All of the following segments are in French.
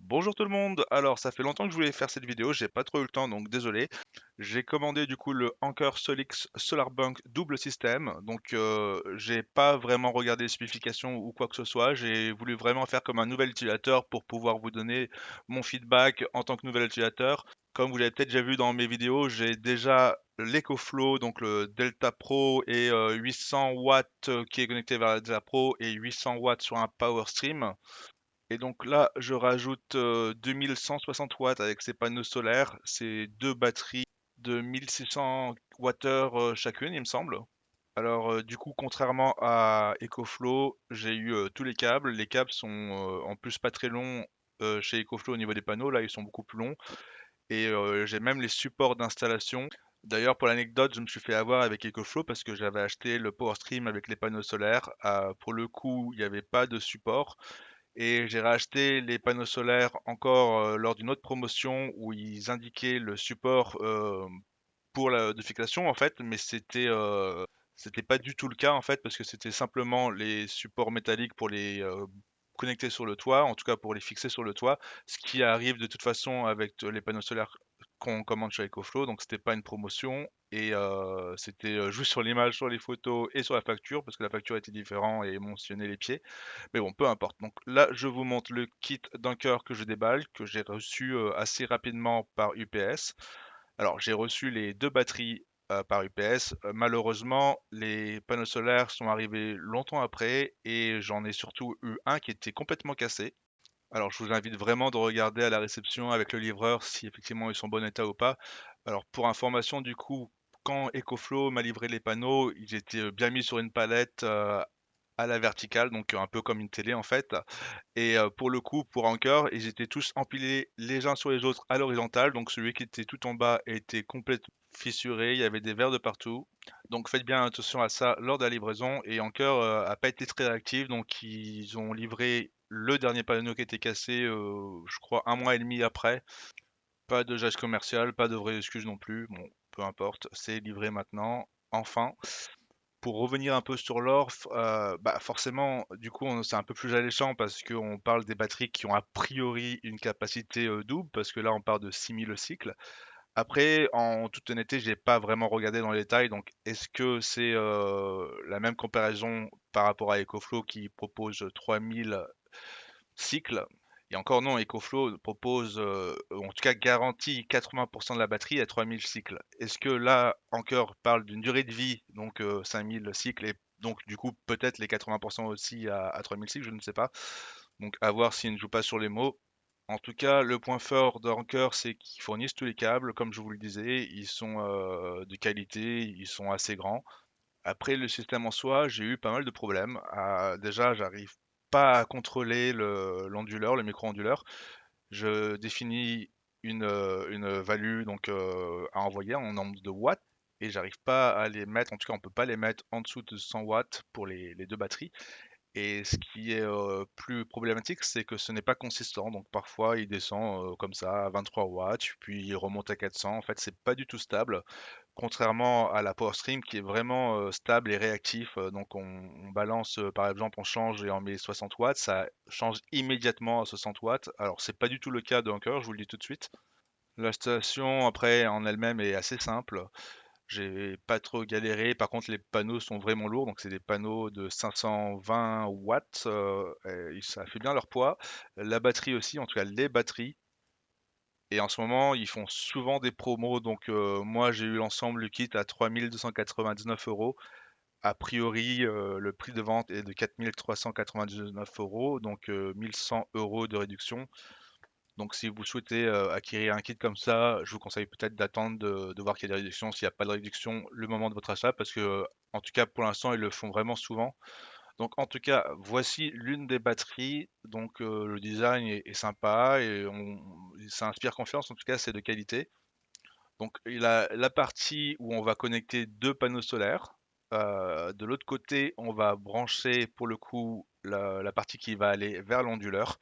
Bonjour tout le monde. Alors, ça fait longtemps que je voulais faire cette vidéo, j'ai pas trop eu le temps, donc désolé. J'ai commandé du coup le Anker Solix SolarBank double système. Donc, j'ai pas vraiment regardé les spécifications ou quoi que ce soit. J'ai voulu vraiment faire comme un nouvel utilisateur pour pouvoir vous donner mon feedback en tant que nouvel utilisateur. Comme vous l'avez peut-être déjà vu dans mes vidéos, j'ai déjà l'EcoFlow, donc le Delta Pro et 800 watts qui est connecté vers la Delta Pro et 800 watts sur un Power Stream. Et donc là, je rajoute 2160 watts avec ces panneaux solaires. C'est deux batteries de 1600 Wh chacune, il me semble. Alors du coup, contrairement à EcoFlow, j'ai eu tous les câbles. Les câbles sont en plus pas très longs chez EcoFlow au niveau des panneaux. Là, ils sont beaucoup plus longs. Et j'ai même les supports d'installation. D'ailleurs, pour l'anecdote, je me suis fait avoir avec EcoFlow parce que j'avais acheté le Power Stream avec les panneaux solaires. Pour le coup, il n'y avait pas de support. Et j'ai racheté les panneaux solaires encore lors d'une autre promotion où ils indiquaient le support pour la notification en fait, mais c'était pas du tout le cas en fait parce que c'était simplement les supports métalliques pour les connecter sur le toit, en tout cas pour les fixer sur le toit, ce qui arrive de toute façon avec les panneaux solaires qu'on commande chez EcoFlow, donc c'était pas une promotion et c'était juste sur l'image, sur les photos et sur la facture parce que la facture était différente et mentionnait les pieds. Mais bon, peu importe. Donc là, je vous montre le kit Dunker que je déballe, que j'ai reçu assez rapidement par UPS. Alors, j'ai reçu les deux batteries par UPS. Malheureusement, les panneaux solaires sont arrivés longtemps après et j'en ai surtout eu un qui était complètement cassé. Alors, je vous invite vraiment de regarder à la réception avec le livreur si effectivement ils sont en bon état ou pas. Alors, pour information, du coup, quand EcoFlow m'a livré les panneaux, ils étaient bien mis sur une palette à la verticale, donc un peu comme une télé en fait. Et pour le coup, pour Anker, ils étaient tous empilés les uns sur les autres à l'horizontale. Donc celui qui était tout en bas était complètement fissuré, il y avait des verres de partout. Donc faites bien attention à ça lors de la livraison. Et Anker a pas été très réactif, donc ils ont livré le dernier panneau qui était cassé, je crois un mois et demi après. Pas de geste commercial, pas de vraie excuse non plus. Bon, peu importe, c'est livré maintenant. Enfin. Pour revenir un peu sur l'or, bah, forcément, du coup, c'est un peu plus alléchant parce qu'on parle des batteries qui ont a priori une capacité double, parce que là, on parle de 6000 cycles. Après, en toute honnêteté, j'ai pas vraiment regardé dans les détails, donc est-ce que c'est la même comparaison par rapport à EcoFlow qui propose 3000 cycles? Et encore non, EcoFlow propose, ou en tout cas garantit 80% de la batterie à 3000 cycles. Est-ce que là, Anker parle d'une durée de vie, donc 5000 cycles, et donc du coup peut-être les 80% aussi à 3000 cycles, je ne sais pas. Donc à voir s'il ne joue pas sur les mots. En tout cas, le point fort d'Anker, c'est qu'ils fournissent tous les câbles, comme je vous le disais, ils sont de qualité, ils sont assez grands. Après, le système en soi, j'ai eu pas mal de problèmes. Déjà, j'arrive pas à contrôler l'onduleur, le micro-onduleur. Je définis une value donc à envoyer en nombre de watts et j'arrive pas à les mettre, en tout cas on peut pas les mettre en dessous de 100 watts pour les deux batteries. Et ce qui est plus problématique, c'est que ce n'est pas consistant. Donc parfois il descend comme ça à 23 watts, puis il remonte à 400. En fait, c'est pas du tout stable. Contrairement à la Power Stream qui est vraiment stable et réactif, donc on balance par exemple on change et on met 60 watts, ça change immédiatement à 60 watts. Alors c'est pas du tout le cas de Anker, je vous le dis tout de suite. L'installation après en elle-même est assez simple. J'ai pas trop galéré. Par contre les panneaux sont vraiment lourds, donc c'est des panneaux de 520 watts, et ça fait bien leur poids. La batterie aussi, en tout cas les batteries. Et en ce moment, ils font souvent des promos. Donc, moi, j'ai eu l'ensemble, le kit à 3299 euros. A priori, le prix de vente est de 4399 euros. Donc, 1100 euros de réduction. Donc, si vous souhaitez acquérir un kit comme ça, je vous conseille peut-être d'attendre de voir qu'il y a des réductions. S'il n'y a pas de réduction, le moment de votre achat. Parce que, en tout cas, pour l'instant, ils le font vraiment souvent. Donc en tout cas, voici l'une des batteries. Donc le design est sympa et ça inspire confiance. En tout cas, c'est de qualité. Donc il a la partie où on va connecter deux panneaux solaires. De l'autre côté, on va brancher pour le coup la partie qui va aller vers l'onduleur.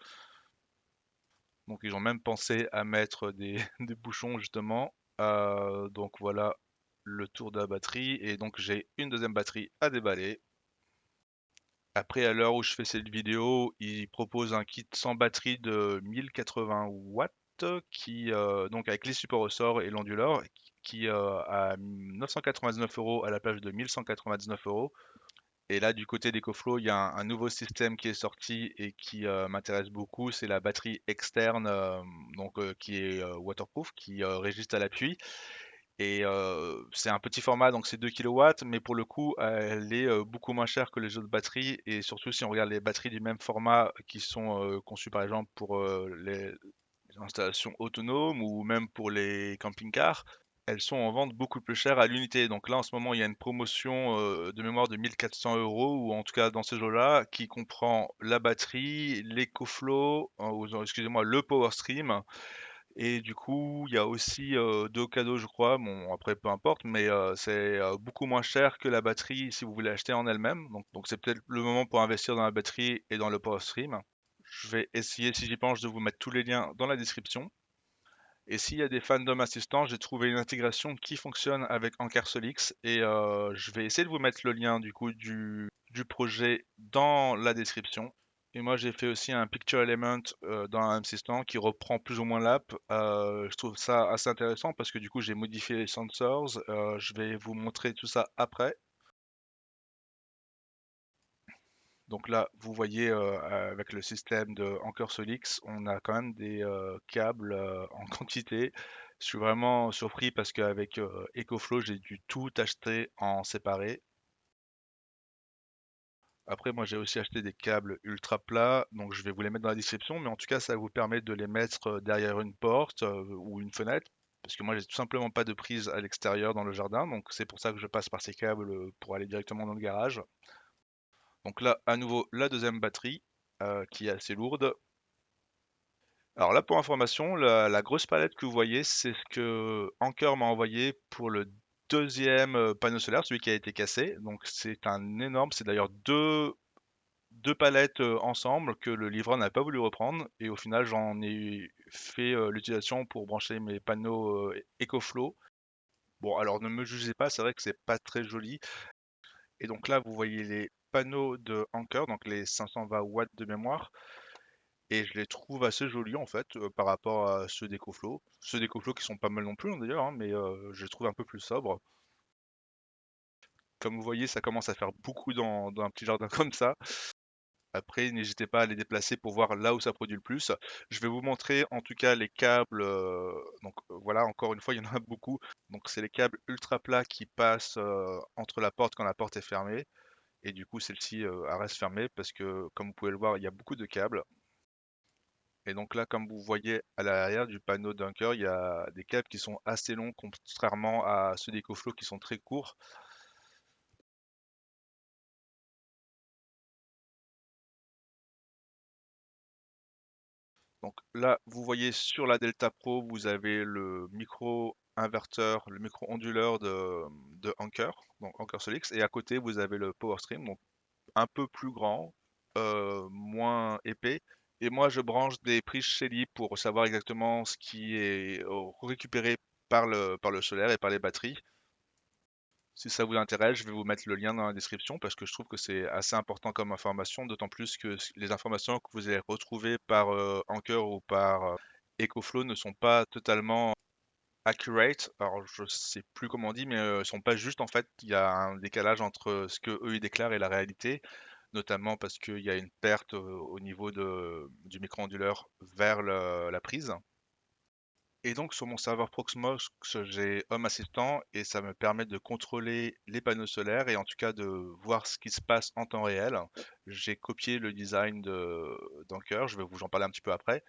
Donc ils ont même pensé à mettre des, des bouchons justement. Donc voilà le tour de la batterie. Et donc j'ai une deuxième batterie à déballer. Après, à l'heure où je fais cette vidéo, ils proposent un kit sans batterie de 1080 watts donc avec les supports ressort et l'onduleur, à 999 euros à la place de 1199 euros. Et là, du côté d'EcoFlow, il y a un nouveau système qui est sorti et qui m'intéresse beaucoup, c'est la batterie externe, qui est waterproof, qui résiste à la pluie. Et c'est un petit format, donc c'est 2 kilowatts, mais pour le coup, elle est beaucoup moins chère que les autres batteries. Et surtout, si on regarde les batteries du même format qui sont conçues par exemple pour les installations autonomes ou même pour les camping-cars, elles sont en vente beaucoup plus chères à l'unité. Donc là, en ce moment, il y a une promotion de mémoire de 1400 euros, ou en tout cas dans ces eaux-là, qui comprend la batterie, l'EcoFlow, excusez-moi, le PowerStream. Et du coup, il y a aussi 2 cadeaux, je crois. Bon, après, peu importe, mais c'est beaucoup moins cher que la batterie si vous voulez acheter en elle-même. Donc c'est peut-être le moment pour investir dans la batterie et dans le Power Stream. Je vais essayer, si j'y pense, de vous mettre tous les liens dans la description. Et s'il y a des fans d'Home Assistant, j'ai trouvé une intégration qui fonctionne avec Anker Solix. Et je vais essayer de vous mettre le lien du coup du projet dans la description. Et moi, j'ai fait aussi un Picture Element dans un Assistant qui reprend plus ou moins l'app. Je trouve ça assez intéressant parce que du coup, j'ai modifié les sensors. Je vais vous montrer tout ça après. Donc là, vous voyez avec le système de Anker Solix, on a quand même des câbles en quantité. Je suis vraiment surpris parce qu'avec EcoFlow, j'ai dû tout acheter en séparé. Après, moi, j'ai aussi acheté des câbles ultra plats, donc je vais vous les mettre dans la description, mais en tout cas, ça vous permet de les mettre derrière une porte ou une fenêtre, parce que moi, j'ai tout simplement pas de prise à l'extérieur dans le jardin, donc c'est pour ça que je passe par ces câbles pour aller directement dans le garage. Donc là, à nouveau, la deuxième batterie, qui est assez lourde. Alors là, pour information, la grosse palette que vous voyez, c'est ce que Anker m'a envoyé pour le deuxième panneau solaire, celui qui a été cassé. Donc c'est un énorme, c'est d'ailleurs deux palettes ensemble que le livreur n'a pas voulu reprendre. Et au final, j'en ai fait l'utilisation pour brancher mes panneaux EcoFlow. Bon, alors ne me jugez pas, c'est vrai que c'est pas très joli. Et donc là, vous voyez les panneaux de Anker, donc les 520 watts de mémoire. Et je les trouve assez jolis en fait par rapport à ceux d'EcoFlow. Ceux d'EcoFlow qui sont pas mal non plus hein, d'ailleurs, hein, mais je les trouve un peu plus sobres. Comme vous voyez, ça commence à faire beaucoup dans un petit jardin comme ça. Après, n'hésitez pas à les déplacer pour voir là où ça produit le plus. Je vais vous montrer en tout cas les câbles. Voilà, encore une fois, il y en a beaucoup. Donc c'est les câbles ultra plats qui passent entre la porte quand la porte est fermée. Et du coup, celle-ci elle reste fermée parce que, comme vous pouvez le voir, il y a beaucoup de câbles. Et donc là, comme vous voyez à l'arrière du panneau Dunker, il y a des câbles qui sont assez longs, contrairement à ceux d'EcoFlow qui sont très courts. Donc là, vous voyez sur la Delta Pro, vous avez le micro inverteur, le micro onduleur de Anker, donc Anker Solix, et à côté, vous avez le Power Stream, donc un peu plus grand, moins épais. Et moi, je branche des prises Shelly pour savoir exactement ce qui est récupéré par le solaire et par les batteries. Si ça vous intéresse, je vais vous mettre le lien dans la description parce que je trouve que c'est assez important comme information, d'autant plus que les informations que vous allez retrouver par Anchor ou par EcoFlow ne sont pas totalement accurate. Alors je sais plus comment on dit, mais sont pas justes en fait. Il y a un décalage entre ce que eux ils déclarent et la réalité, notamment parce qu'il y a une perte au niveau du micro-onduleur vers la prise. Et donc sur mon serveur Proxmox, j'ai Home Assistant et ça me permet de contrôler les panneaux solaires et en tout cas de voir ce qui se passe en temps réel. J'ai copié le design d'Anker, je vais vous en parler un petit peu après.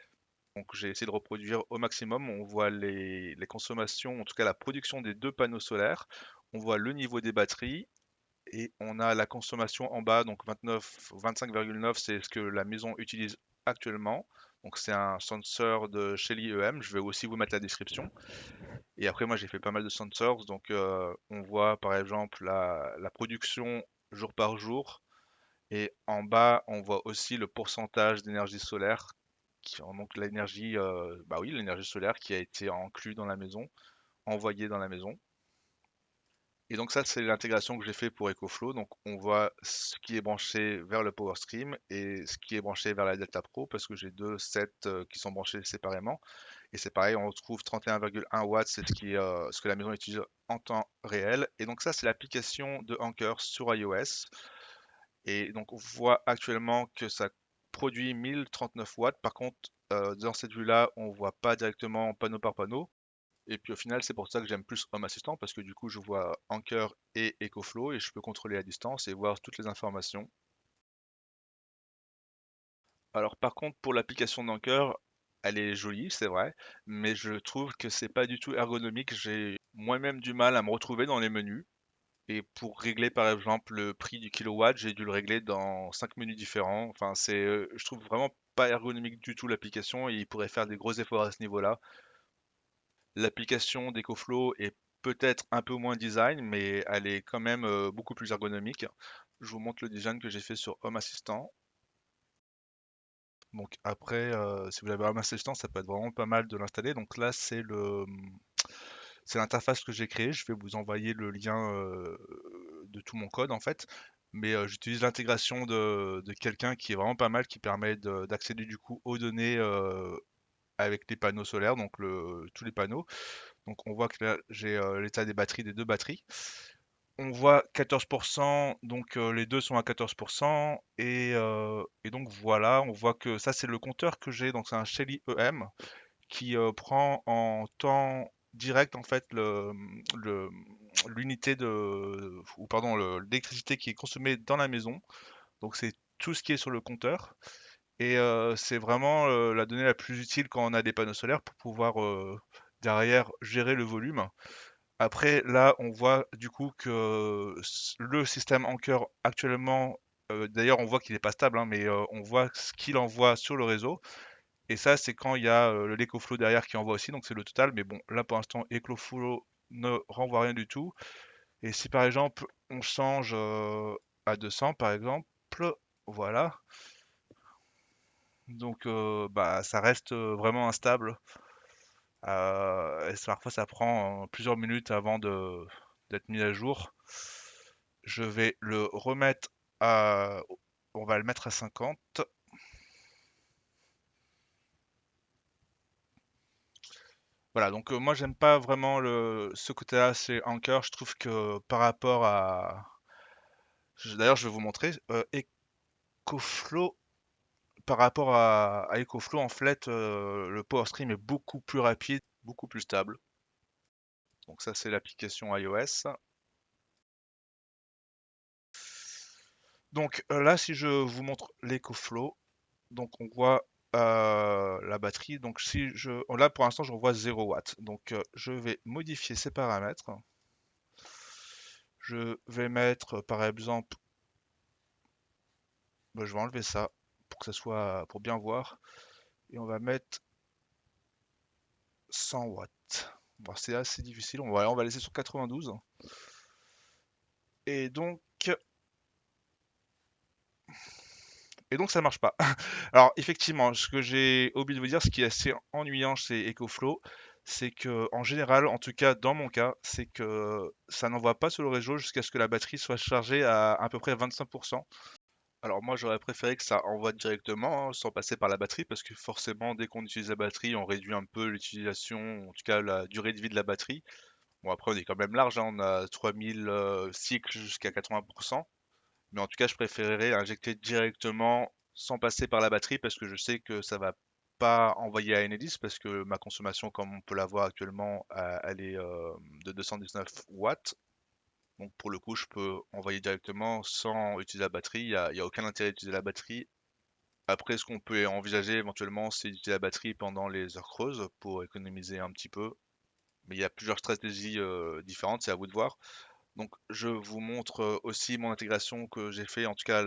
Donc j'ai essayé de reproduire au maximum. On voit les consommations, en tout cas la production des deux panneaux solaires. On voit le niveau des batteries et on a la consommation en bas, donc 29, 25,9, c'est ce que la maison utilise actuellement. Donc c'est un sensor de Shelly EM, je vais aussi vous mettre la description. Et après moi j'ai fait pas mal de sensors, donc on voit par exemple la production jour par jour. Et en bas on voit aussi le pourcentage d'énergie solaire, donc l'énergie, bah oui, l'énergie solaire qui a été inclus dans la maison, envoyée dans la maison. Et donc ça, c'est l'intégration que j'ai fait pour EcoFlow. Donc on voit ce qui est branché vers le Power Stream et ce qui est branché vers la Delta Pro parce que j'ai deux sets qui sont branchés séparément. Et c'est pareil, on retrouve 31,1 watts, c'est ce que la maison utilise en temps réel. Et donc ça, c'est l'application de Anker sur iOS. Et donc on voit actuellement que ça produit 1039 watts. Par contre, dans cette vue-là, on voit pas directement panneau par panneau. Et puis au final, c'est pour ça que j'aime plus Home Assistant parce que du coup, je vois Anker et EcoFlow et je peux contrôler à distance et voir toutes les informations. Alors par contre, pour l'application d'Anker, elle est jolie, c'est vrai, mais je trouve que c'est pas du tout ergonomique. J'ai moi-même du mal à me retrouver dans les menus. Et pour régler par exemple le prix du kilowatt, j'ai dû le régler dans 5 menus différents. Enfin, je trouve vraiment pas ergonomique du tout l'application et il pourrait faire des gros efforts à ce niveau-là. L'application d'EcoFlow est peut-être un peu moins design, mais elle est quand même beaucoup plus ergonomique. Je vous montre le design que j'ai fait sur Home Assistant. Donc après, si vous avez Home Assistant, ça peut être vraiment pas mal de l'installer. Donc là, c'est l'interface que j'ai créée. Je vais vous envoyer le lien de tout mon code en fait. Mais j'utilise l'intégration de quelqu'un qui est vraiment pas mal, qui permet d'accéder du coup aux données avec les panneaux solaires, donc tous les panneaux. Donc on voit que là, j'ai l'état des batteries des deux batteries. On voit 14%, donc les deux sont à 14%. Et donc voilà, on voit que ça c'est le compteur que j'ai, donc c'est un Shelly EM qui prend en temps direct en fait le- l'unité ou pardon, l'électricité qui est consommée dans la maison. Donc c'est tout ce qui est sur le compteur. Et c'est vraiment la donnée la plus utile quand on a des panneaux solaires pour pouvoir derrière gérer le volume. Après, là, on voit du coup que le système Anker actuellement, d'ailleurs, on voit qu'il n'est pas stable, hein, mais on voit ce qu'il envoie sur le réseau. Et ça, c'est quand il y a l'EcoFlow derrière qui envoie aussi, donc c'est le total. Mais bon, là pour l'instant, EcoFlow ne renvoie rien du tout. Et si par exemple, on change à 200, par exemple, voilà, donc bah, ça reste vraiment instable. Parfois, ça prend plusieurs minutes avant d'être mis à jour. Je vais le remettre à... On va le mettre à 50. Voilà, donc moi j'aime pas vraiment ce côté-là, c'est Anker. Je trouve que par rapport à... D'ailleurs, je vais vous montrer. EcoFlow, par rapport à EcoFlow, en fait, le Power Stream est beaucoup plus rapide, beaucoup plus stable. Donc ça, c'est l'application iOS. Donc là, si je vous montre l'EcoFlow, donc on voit la batterie. Donc si je... Là, pour l'instant, je revois 0 watts. Donc je vais modifier ces paramètres. Je vais mettre, par exemple, bah, je vais enlever ça pour que ça soit pour bien voir. Et on va mettre 100 watts. Bon, c'est assez difficile. On va laisser sur 92. Et donc, et donc ça marche pas. Alors effectivement, ce que j'ai oublié de vous dire, ce qui est assez ennuyant chez EcoFlow, c'est que en général, en tout cas dans mon cas, c'est que ça n'envoie pas sur le réseau jusqu'à ce que la batterie soit chargée à peu près 25%. Alors moi j'aurais préféré que ça envoie directement, hein, sans passer par la batterie, parce que forcément dès qu'on utilise la batterie, on réduit un peu l'utilisation, en tout cas la durée de vie de la batterie. Bon après on est quand même large, hein, on a 3000 cycles jusqu'à 80%. Mais en tout cas je préférerais injecter directement sans passer par la batterie, parce que je sais que ça va pas envoyer à Enedis, parce que ma consommation comme on peut la voir actuellement, elle est de 219 watts. Donc pour le coup, je peux envoyer directement sans utiliser la batterie. Il y a aucun intérêt d'utiliser la batterie. Après, ce qu'on peut envisager éventuellement, c'est d'utiliser la batterie pendant les heures creuses pour économiser un petit peu. Mais il y a plusieurs stratégies différentes, c'est à vous de voir. Donc je vous montre aussi mon intégration que j'ai fait, en tout cas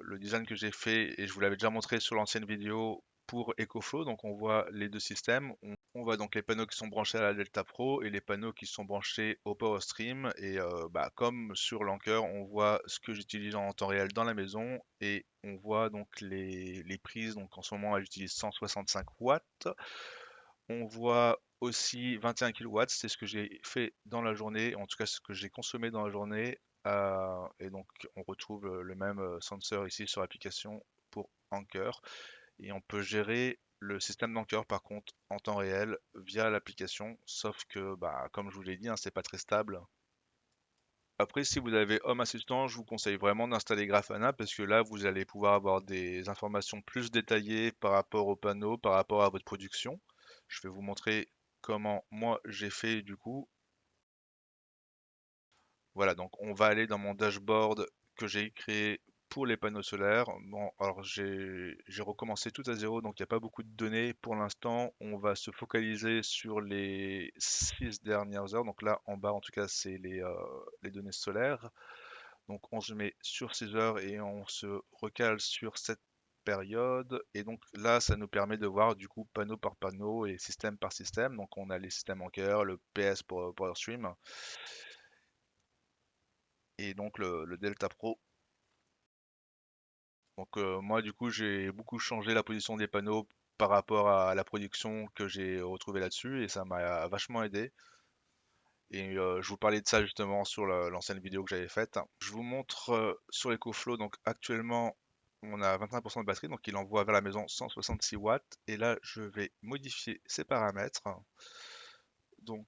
le design que j'ai fait, et je vous l'avais déjà montré sur l'ancienne vidéo pour EcoFlow. Donc on voit les deux systèmes. On voit donc les panneaux qui sont branchés à la Delta Pro et les panneaux qui sont branchés au Power Stream. Et bah, comme sur l'Anker, on voit ce que j'utilise en temps réel dans la maison et on voit donc les prises. Donc en ce moment, elle utilise 165 watts. On voit aussi 21 kW, c'est ce que j'ai fait dans la journée, en tout cas ce que j'ai consommé dans la journée. Et donc on retrouve le même sensor ici sur l'application pour Anker. Et on peut gérer le système d'Anker par contre en temps réel via l'application, sauf que bah, comme je vous l'ai dit, hein, c'est pas très stable. Après, si vous avez Home Assistant, je vous conseille vraiment d'installer Grafana parce que là, vous allez pouvoir avoir des informations plus détaillées par rapport au panneau, par rapport à votre production. Je vais vous montrer comment moi j'ai fait du coup. Voilà, donc on va aller dans mon dashboard que j'ai créé pour les panneaux solaires. Bon, alors j'ai recommencé tout à zéro, donc il n'y a pas beaucoup de données pour l'instant. On va se focaliser sur les 6 dernières heures. Donc là, en bas, en tout cas, c'est les données solaires. Donc on se met sur 6 heures et on se recale sur cette période. Et donc là, ça nous permet de voir du coup panneau par panneau et système par système. Donc on a les systèmes en cœur, le PS pour PowerStream et donc le Delta Pro. Donc moi du coup j'ai beaucoup changé la position des panneaux par rapport à la production que j'ai retrouvée là-dessus et ça m'a vachement aidé. Et je vous parlais de ça justement sur l'ancienne vidéo que j'avais faite. Je vous montre sur EcoFlow, donc actuellement on a 25% de batterie, donc il envoie vers la maison 166 watts. Et là je vais modifier ces paramètres. Donc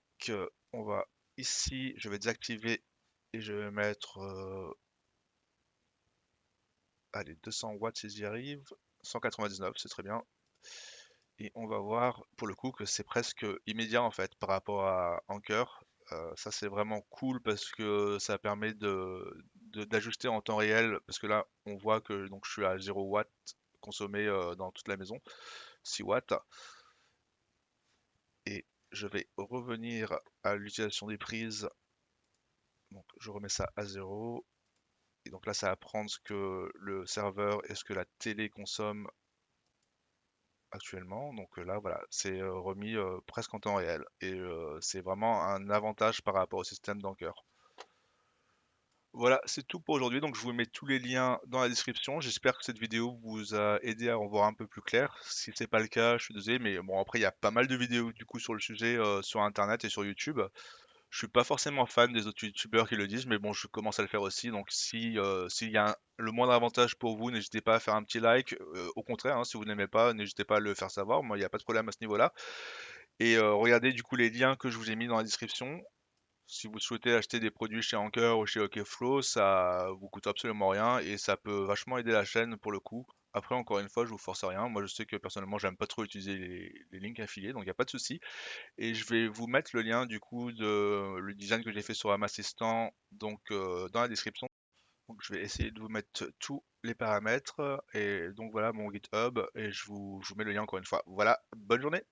on va ici, je vais désactiver et je vais mettre allez, 200 watts si j'y arrive. 199, c'est très bien. Et on va voir pour le coup que c'est presque immédiat en fait par rapport à Anker. Ça c'est vraiment cool parce que ça permet d'ajuster en temps réel parce que là on voit que donc je suis à 0 watts consommé dans toute la maison, 6 watts. Et je vais revenir à l'utilisation des prises. Donc je remets ça à 0. Et donc là ça va prendre ce que le serveur et ce que la télé consomme actuellement. Donc là, voilà, c'est remis presque en temps réel. Et c'est vraiment un avantage par rapport au système d'Anker. Voilà, c'est tout pour aujourd'hui. Donc je vous mets tous les liens dans la description. J'espère que cette vidéo vous a aidé à en voir un peu plus clair. Si c'est pas le cas, je suis désolé, mais bon après il y a pas mal de vidéos du coup sur le sujet sur Internet et sur YouTube. Je suis pas forcément fan des autres youtubeurs qui le disent, mais bon, je commence à le faire aussi. Donc, si s'il y a le moindre avantage pour vous, n'hésitez pas à faire un petit like. Au contraire, hein, si vous n'aimez pas, n'hésitez pas à le faire savoir. Moi, il n'y a pas de problème à ce niveau-là. Et regardez du coup les liens que je vous ai mis dans la description. Si vous souhaitez acheter des produits chez Anker ou chez OkFlow, ça vous coûte absolument rien et ça peut vachement aider la chaîne pour le coup. Après, encore une fois, je vous force à rien. Moi, je sais que personnellement, j'aime pas trop utiliser les links affiliés, donc il n'y a pas de souci. Et je vais vous mettre le lien du coup de le design que j'ai fait sur Amassistant donc dans la description. Donc je vais essayer de vous mettre tous les paramètres et donc voilà mon GitHub et je vous mets le lien encore une fois. Voilà, bonne journée.